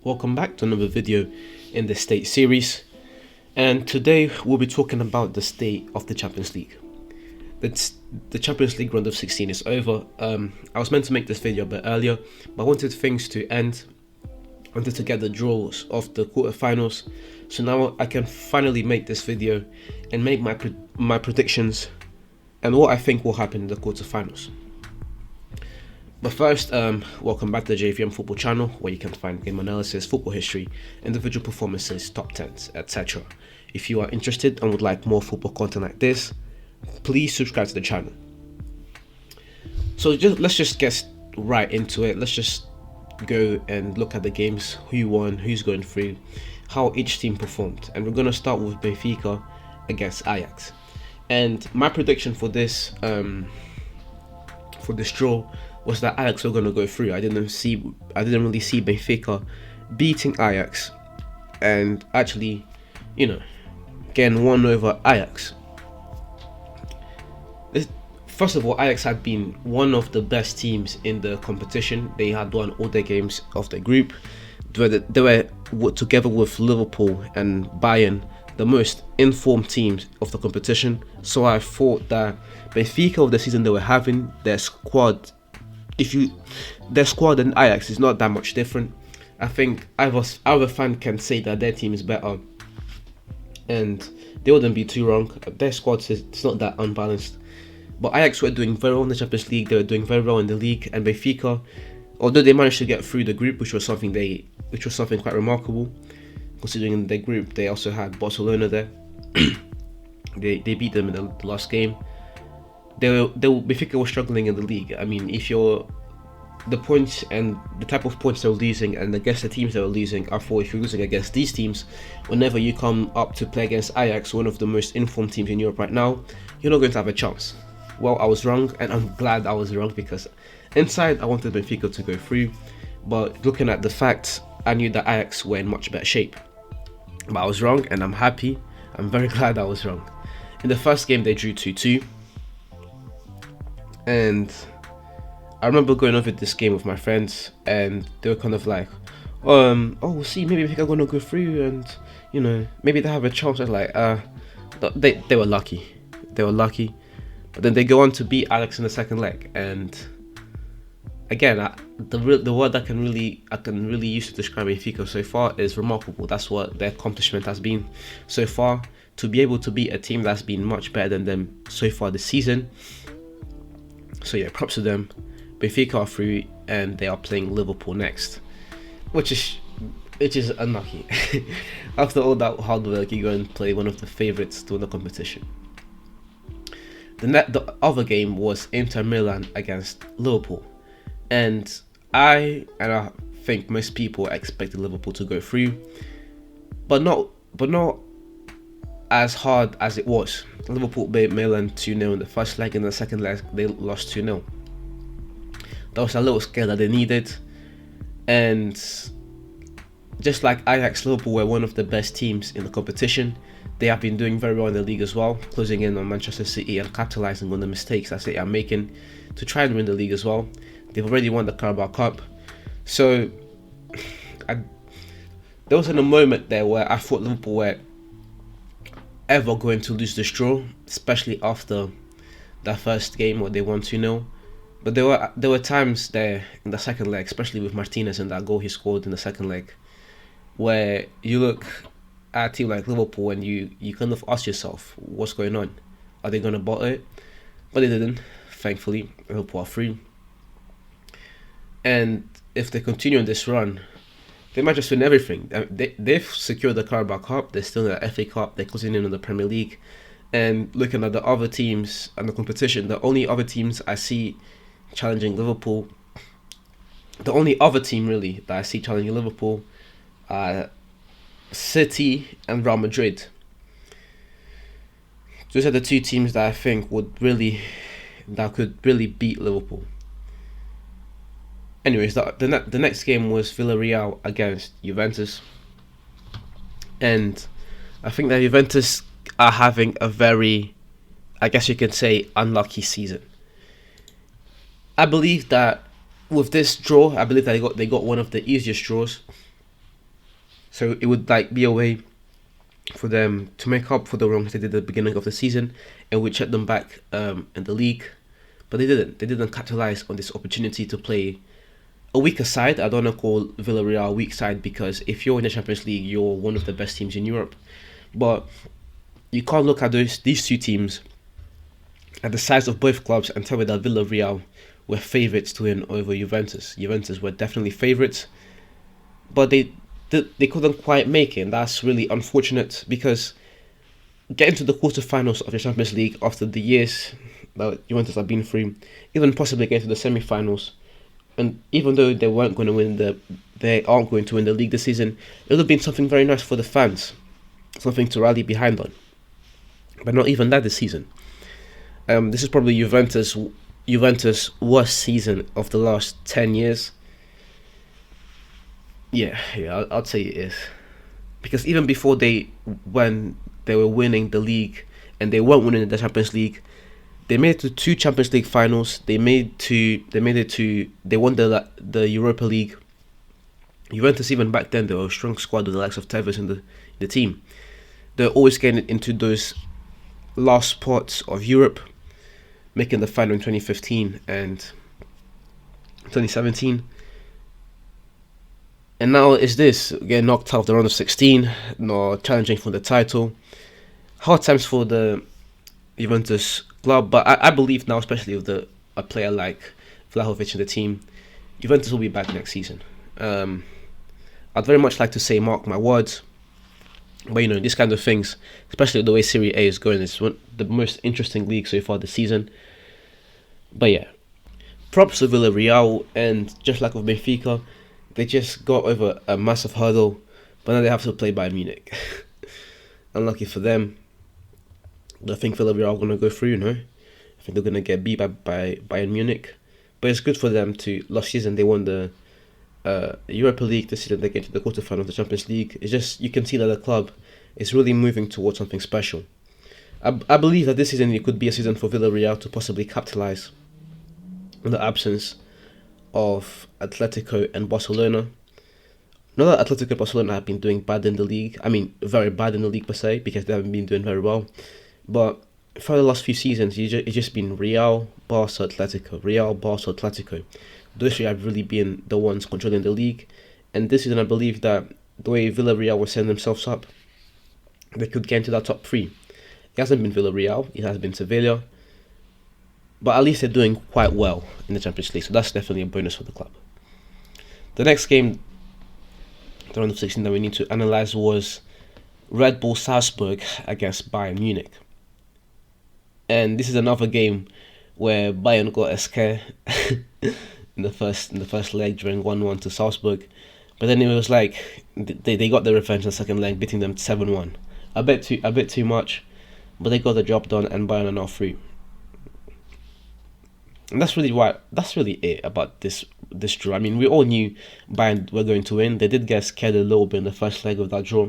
Welcome back to another video in the state series, and today we'll be talking about the state of the Champions League. The Champions League round of 16 is over. I was meant to make this video a bit earlier, but I wanted things to end. I wanted to get the draws of the quarterfinals, so now I can finally make this video and make my predictions and what I think will happen in the quarterfinals. But first, welcome back to the JVM Football channel, where you can find game analysis, football history, individual performances, top 10s, etc. If you are interested and would like more football content like this, please subscribe to the channel. So let's just get right into it. Let's just go and look at the games, who won, who's going through, how each team performed. And we're going to start with Benfica against Ajax. And my prediction for this draw was that Ajax were going to go through. I didn't really see Benfica beating Ajax and actually, getting won over Ajax. First of all, Ajax had been one of the best teams in the competition. They had won all their games of the group. They were together with Liverpool and Bayern, the most informed teams of the competition. So I thought that Benfica of the season they were having, their squad and Ajax is not that much different. I think either fan can say that their team is better, and they wouldn't be too wrong. Their squad is not that unbalanced. But Ajax were doing very well in the Champions League. They were doing very well in the league, and Benfica, although they managed to get through the group, which was something quite remarkable, considering in their group they also had Barcelona there. They beat them in the last game. Benfica was struggling in the league. I mean, the points and the type of points they were losing, and against the teams they were losing, I thought if you're losing against these teams, whenever you come up to play against Ajax, one of the most informed teams in Europe right now, you're not going to have a chance. Well, I was wrong, and I'm glad I was wrong, because inside I wanted Benfica to go through, but looking at the facts, I knew that Ajax were in much better shape. But I was wrong, and I'm happy. I'm very glad I was wrong. In the first game they drew 2-2. And I remember going over this game with my friends, and they were kind of like, we'll see, maybe Benfica are going to go through, and maybe they have a chance. I was like, they were lucky. But then they go on to beat Ajax in the second leg, and again, the word I can really use to describe Benfica so far is remarkable. That's what their accomplishment has been so far, to be able to beat a team that's been much better than them so far this season. So yeah, props to them. Benfica are through, and they are playing Liverpool next, which is unlucky. After all that hard work, you go and play one of the favourites to win the competition. The other game was Inter Milan against Liverpool, and I think most people expected Liverpool to go through, but not as hard as it was. Liverpool beat Milan 2-0 in the first leg, and in the second leg they lost 2-0. That was a little scale that they needed, and just like Ajax, Liverpool were one of the best teams in the competition. They have been doing very well in the league as well, closing in on Manchester City and capitalising on the mistakes that they are making to try and win the league as well. They've already won the Carabao Cup, so there wasn't a moment there where I thought Liverpool were ever going to lose this draw, especially after that first game where they won 2-0. But there were times there in the second leg, especially with Martinez and that goal he scored in the second leg, where you look at a team like Liverpool and you kind of ask yourself, what's going on? Are they going to bottle it? But they didn't, thankfully. Liverpool are free. And if they continue on this run, they might just win everything. They've secured the Carabao Cup, they're still in the FA Cup, they're closing in on the Premier League. And looking at the other teams and the competition, the only other teams I see challenging Liverpool, the only other team really that I see challenging Liverpool are City and Real Madrid. Those are the two teams that I think could really beat Liverpool. Anyways, the next game was Villarreal against Juventus, and I think that Juventus are having a very, I guess you could say, unlucky season. I believe that with this draw, I believe that they got one of the easiest draws So it would like be a way for them to make up for the wrongs they did at the beginning of the season, and would set them back in the league. But they didn't. They didn't capitalize on this opportunity to play a weaker side. I don't want to call Villarreal a weak side, because if you're in the Champions League, you're one of the best teams in Europe. But you can't look at these two teams at the size of both clubs and tell me that Villarreal were favourites to win over Juventus. Juventus were definitely favourites, but they couldn't quite make it, and that's really unfortunate, because getting to the quarterfinals of the Champions League after the years that Juventus have been through, even possibly getting to the semi-finals, and even though they aren't going to win the league this season, it would have been something very nice for the fans, something to rally behind on. But not even that this season. This is probably Juventus' worst season of the last 10 years. Yeah, I'd say it is. Because even before when they were winning the league and they weren't winning the Champions League, they made it to 2 Champions League finals. They won the Europa League. Juventus, even back then, they were a strong squad with the likes of Tevez in the team. They're always getting into those last spots of Europe, making the final in 2015 and 2017. And now is this, getting knocked out of the round of 16, not challenging for the title. Hard times for the Juventus club, but I believe now, especially with a player like Vlahovic in the team, Juventus will be back next season. I'd very much like to say mark my words, but these kind of things, especially the way Serie A is going, it's the most interesting league so far this season. But yeah, props to Villarreal, and just like with Benfica, they just got over a massive hurdle, but now they have to play Bayern Munich. Unlucky for them. I think Villarreal are going to go through, I think they're going to get beat by Bayern Munich. But it's good for them to, last season they won the Europa League, this season they get to the quarterfinal of the Champions League. It's just, you can see that the club is really moving towards something special. I believe that this season it could be a season for Villarreal to possibly capitalise on the absence of Atletico and Barcelona. Not that Atletico and Barcelona have been doing bad in the league. I mean, very bad in the league per se, because they haven't been doing very well. But for the last few seasons, it's just been Real, Barca, Atletico. Real, Barca, Atletico. Those three have really been the ones controlling the league. And this season, I believe that the way Villarreal were setting themselves up, they could get into that top 3. It hasn't been Villarreal, it has been Sevilla. But at least they're doing quite well in the Champions League, so that's definitely a bonus for the club. The next game, the round of 16 that we need to analyse, was Red Bull Salzburg against Bayern Munich. And this is another game where Bayern got a scare in the first leg, during 1-1 to Salzburg. But then it was like they got their revenge in the second leg, beating them 7-1. A bit too much, but they got the job done, and Bayern are now through. And that's really it about this draw. I mean, we all knew Bayern were going to win. They did get scared a little bit in the first leg of that draw,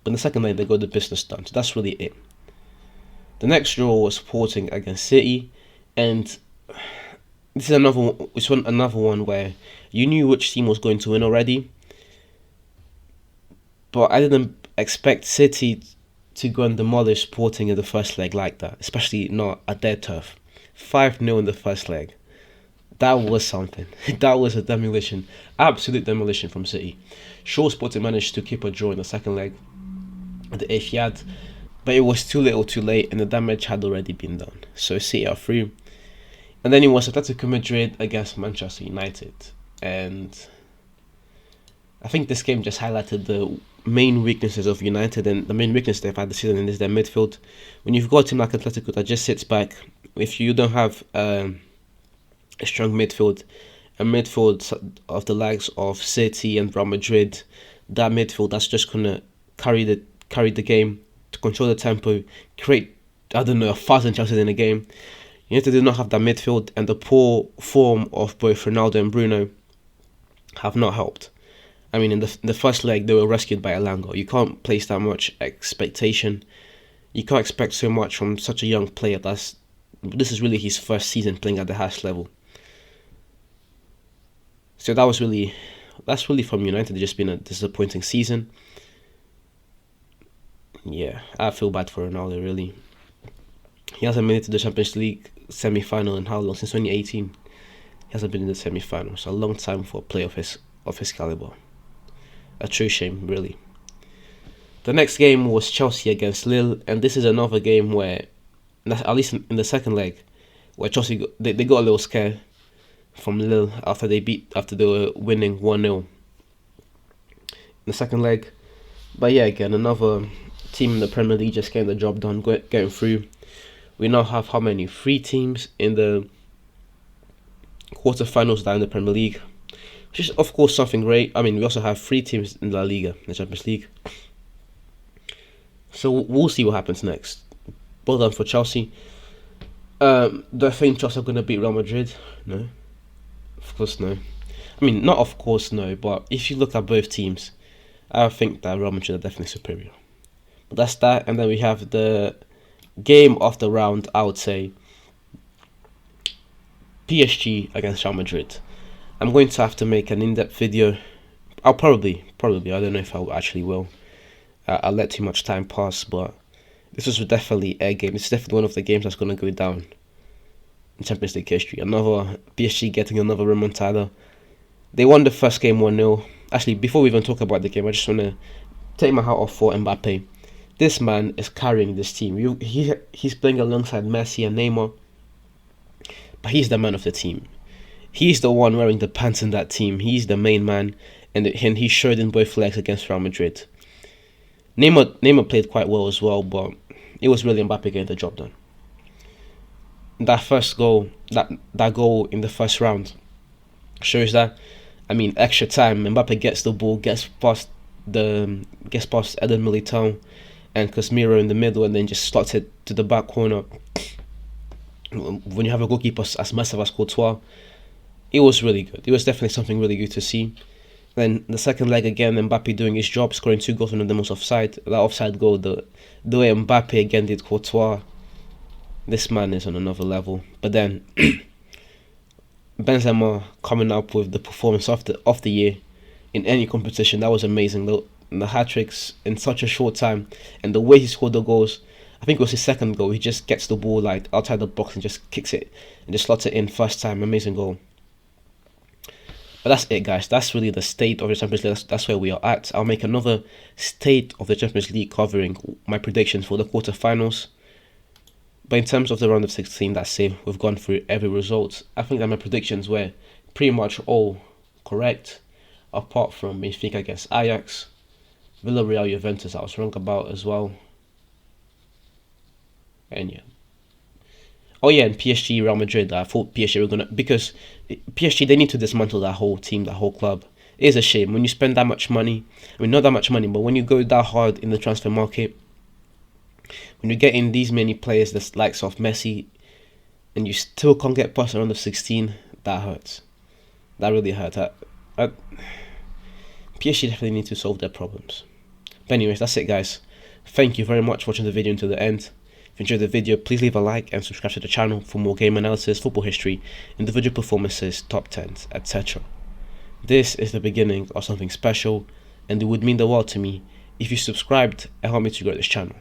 but in the second leg they got the business done. So that's really it. The next draw was Sporting against City, and this is another one where you knew which team was going to win already, but I didn't expect City to go and demolish Sporting in the first leg like that, especially not at their turf. 5-0 in the first leg. That was something. That was a demolition. Absolute demolition from City. Sure, Sporting managed to keep a draw in the second leg at the 8th yard, but it was too little too late, and the damage had already been done. So City are through. And then it was Atletico Madrid against Manchester United. And I think this game just highlighted the main weaknesses of United, and the main weakness they've had this season is their midfield. When you've got a team like Atletico that just sits back, if you don't have a strong midfield, a midfield of the likes of City and Real Madrid, that midfield that's just gonna carry the game, to control the tempo, create 1,000 chances in a game. United do not have that midfield, and the poor form of both Ronaldo and Bruno have not helped. I mean, in the first leg, they were rescued by Elanga. You can't place that much expectation. You can't expect so much from such a young player. This is really his first season playing at the highest level. So that was really That's really from United. It's just been a disappointing season. Yeah, I feel bad for Ronaldo, really. He hasn't made it to the Champions League semi-final in how long? Since 2018. He hasn't been in the semi-final. It's a long time for a player of his caliber. A true shame, really. The next game was Chelsea against Lille, and this is another game where, at least in the second leg, where Chelsea they got a little scared from Lille after they were winning 1-0 in the second leg. But yeah, again, another team in the Premier League just getting the job done, getting through. We now have how many? 3 teams in the quarterfinals down in the Premier League, which is of course something great. I mean, we also have 3 teams in La Liga, the Champions League. So we'll see what happens next. Well done for Chelsea. Do I think Chelsea are going to beat Real Madrid? No. Of course no. I mean, not of course no, but if you look at both teams, I think that Real Madrid are definitely superior. But that's that, and then we have the game of the round, I would say. PSG against Real Madrid. I'm going to have to make an in-depth video. I'll probably, I don't know if I actually will. I'll let too much time pass, but this was definitely a game. It's definitely one of the games that's going to go down in Champions League history. Another PSG getting another remontada. They won the first game 1-0. Actually, before we even talk about the game, I just want to take my hat off for Mbappe. This man is carrying this team. He's playing alongside Messi and Neymar, but he's the man of the team. He's the one wearing the pants in that team. He's the main man, and he showed in both legs against Real Madrid. Neymar played quite well as well, but it was really Mbappe getting the job done. That first goal, that goal in the first round, shows that. I mean, extra time. Mbappe gets the ball, gets past Eden Militao and Casemiro in the middle, and then just slots it to the back corner. When you have a goalkeeper as massive as Courtois, it was really good. It was definitely something really good to see. Then the second leg again, Mbappe doing his job, scoring 2 goals, one of them was offside. That offside goal, the way Mbappe again did Courtois, this man is on another level. But then Benzema coming up with the performance of the year in any competition, that was amazing. The hat-tricks in such a short time, and the way he scored the goals. I think it was his second goal. He just gets the ball like outside the box and just kicks it and just slots it in first time. Amazing goal. But that's it, guys. That's really the state of the Champions League. That's where we are at. I'll make another state of the Champions League covering my predictions for the quarterfinals. But in terms of the round of 16, that's it. We've gone through every result. I think that my predictions were pretty much all correct, apart from Benfica against Ajax. Villarreal, Juventus, I was wrong about as well. And yeah. Oh yeah, and PSG, Real Madrid. I thought PSG were because PSG, they need to dismantle that whole team, that whole club. It is a shame when you spend that much money. I mean, not that much money, but when you go that hard in the transfer market, when you get in these many players, the likes of Messi, and you still can't get past around the 16, that hurts. That really hurts. PSG definitely need to solve their problems. But anyways, that's it, guys. Thank you very much for watching the video until the end. If you enjoyed the video, please leave a like and subscribe to the channel for more game analysis, football history, individual performances, top 10s, etc. This is the beginning of something special, and it would mean the world to me if you subscribed and helped me to grow this channel.